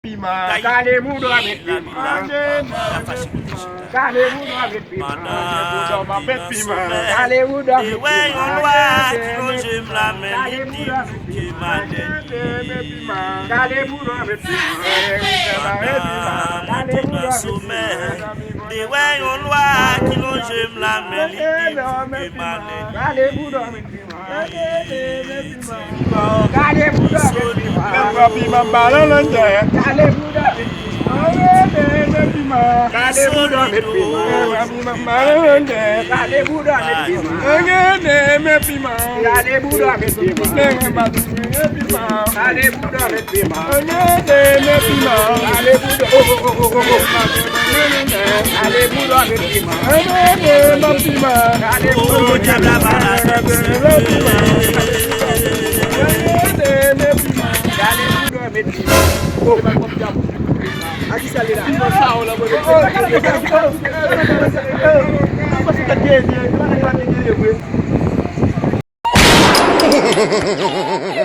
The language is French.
Kale mudo avec piment. Kale mudo avec piment. Kale mudo avec piment. Kale mudo avec Aqui se ali lá. Não